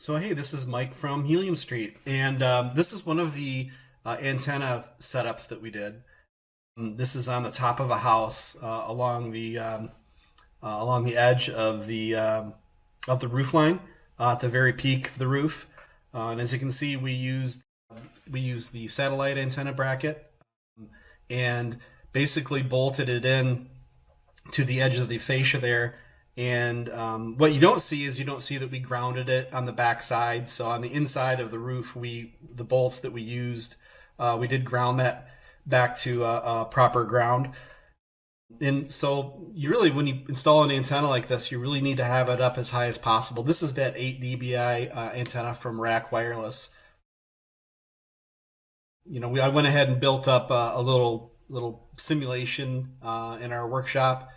So hey, this is Mike from Helium Street, and this is one of the antenna setups that we did. This is on the top of a house along the edge of the roof line at the very peak of the roof. And as you can see, we used the satellite antenna bracket and basically bolted it in to the edge of the fascia there. And what you don't see is that we grounded it on the back side. So on the inside of the roof, the bolts that we used, we did ground that back to a proper ground. And so when you install an antenna like this, you really need to have it up as high as possible. This is that 8 dBi antenna from RAK Wireless. I went ahead and built up a little simulation in our workshop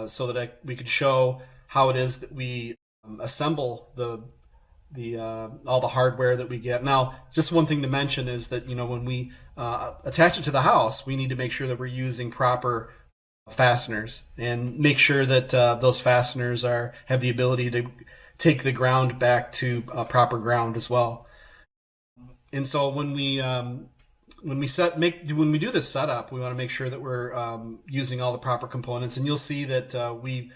so that we could show how it is that we assemble all the hardware that we get. Now, just one thing to mention is that when we attach it to the house, we need to make sure that we're using proper fasteners and make sure that those fasteners have the ability to take the ground back to proper ground as well. And so when we do this setup, we want to make sure that we're using all the proper components. And you'll see that we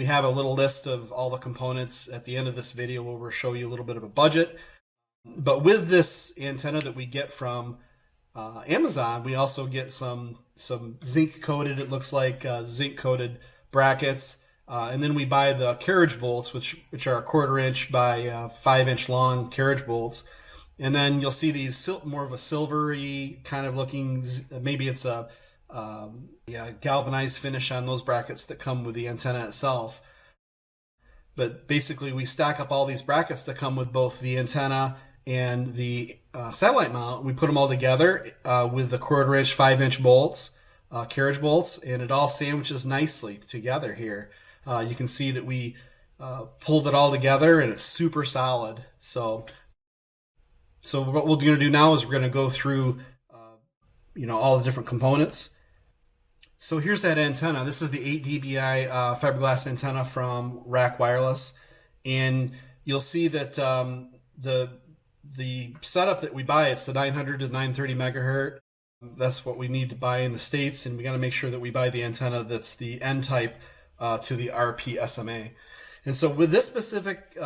have a little list of all the components at the end of this video where we'll show you a little bit of a budget. But with this antenna that we get from Amazon, we also get some zinc coated, it looks like zinc coated brackets. And then we buy the carriage bolts, which are 1/4 inch by 5 inch long carriage bolts. And then you'll see these more of a silvery kind of looking, maybe it's a galvanized finish on those brackets that come with the antenna itself. But basically we stack up all these brackets that come with both the antenna and the satellite mount. We put them all together with the 1/4 inch, 5 inch bolts, carriage bolts, and it all sandwiches nicely together here. You can see that we pulled it all together and it's super solid. So what we're going to do now is we're going to go through, all the different components. So here's that antenna. This is the 8 dBi fiberglass antenna from RAK Wireless, and you'll see that the setup that we buy, it's the 900 to 930 megahertz. That's what we need to buy in the States, and we got to make sure that we buy the antenna that's the N type to the RP SMA. And so with this specific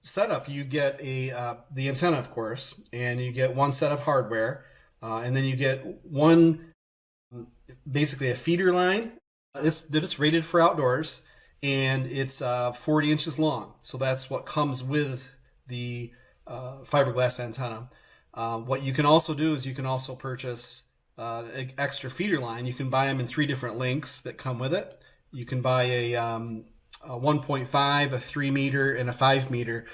setup, you get the antenna, of course, and you get one set of hardware, and then you get basically a feeder line it's rated for outdoors, and it's 40 inches long. So that's what comes with the fiberglass antenna. What you can also do is you can also purchase an extra feeder line. You can buy them in 3 different lengths that come with it. You can buy a 1.5, a 3 meter, and a 5 meter.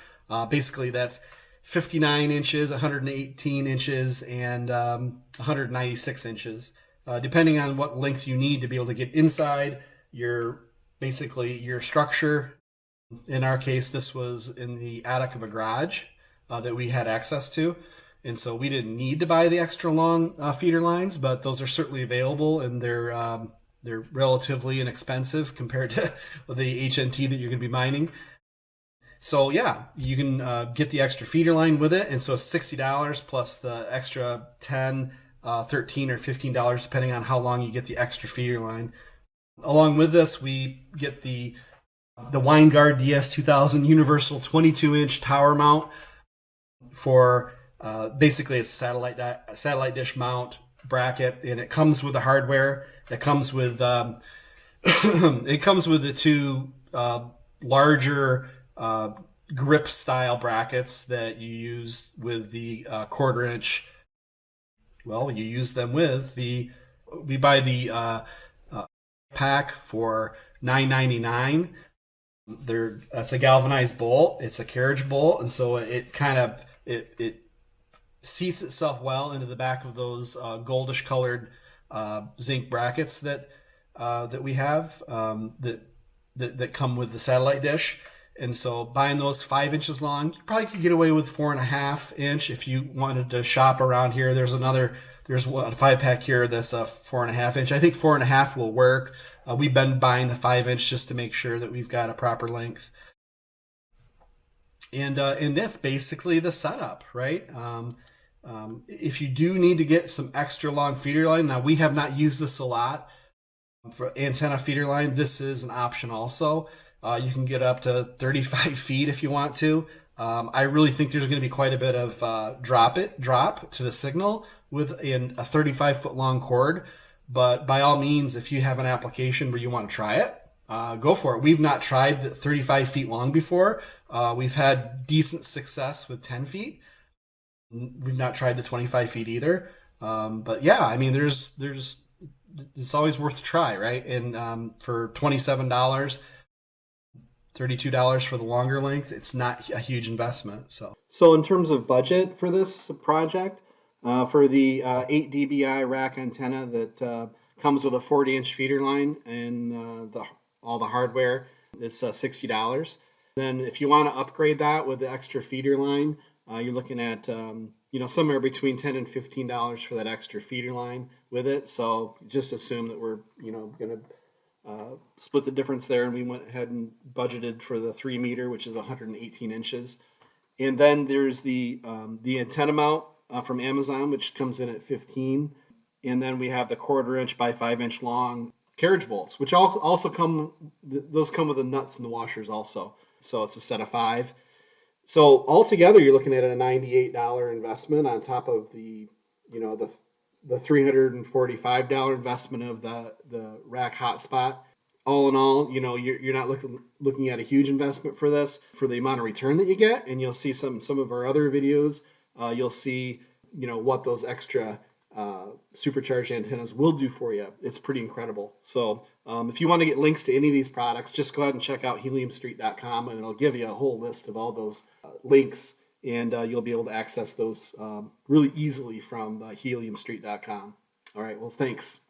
Basically, that's 59 inches, 118 inches, and 196 inches, depending on what length you need to be able to get inside your structure. In our case, this was in the attic of a garage that we had access to, and so we didn't need to buy the extra long feeder lines, but those are certainly available, and they're relatively inexpensive compared to the HNT that you're going to be mining. So yeah, you can get the extra feeder line with it, and so it's $60 plus the extra $10, $13, or $15 depending on how long you get the extra feeder line. Along with this, we get the WineGuard DS2000 universal 22-inch tower mount for basically a satellite dish mount bracket, and it comes with the hardware. It comes with it comes with the 2 larger grip style brackets that you use with the 1/4 inch. Well, you use them with we buy the pack for $9.99. That's a galvanized bolt. It's a carriage bolt, and so it seats itself well into the back of those goldish colored zinc brackets that we have that come with the satellite dish. And so buying those 5 inches long, you probably could get away with 4.5 inch if you wanted to shop around here. There's a 5-pack here that's a 4.5 inch. I think 4.5 will work. We've been buying the 5 inch just to make sure that we've got a proper length. And that's basically the setup, right? If you do need to get some extra long feeder line, now we have not used this a lot for antenna feeder line. This is an option also. You can get up to 35 feet if you want to. I really think there's going to be quite a bit of drop to the signal with a 35-foot long cord. But by all means, if you have an application where you want to try it, go for it. We've not tried the 35 feet long before. We've had decent success with 10 feet. We've not tried the 25 feet either. But yeah, I mean, there's it's always worth a try, right? And for $27, $32 for the longer length, it's not a huge investment. So in terms of budget for this project, for the 8 dBi RAK antenna that comes with a 40-inch feeder line and all the hardware, it's $60. Then if you want to upgrade that with the extra feeder line, you're looking at somewhere between $10 and $15 for that extra feeder line with it. So just assume that we're going to split the difference there, and we went ahead and budgeted for the 3 meter, which is 118 inches. And then there's the antenna mount from Amazon, which comes in at 15. And then we have the 1/4 inch by 5 inch long carriage bolts, which also come with the nuts and the washers also. So it's a set of 5. So altogether, you're looking at a $98 investment on top of the $345 investment of the RAK hotspot. All in all, you're not looking at a huge investment for this for the amount of return that you get. And you'll see some of our other videos. You'll see what those extra supercharged antennas will do for you. It's pretty incredible. So if you want to get links to any of these products, just go ahead and check out heliumstreet.com, and it'll give you a whole list of all those links, and you'll be able to access those really easily from heliumstreet.com. All right, well, thanks.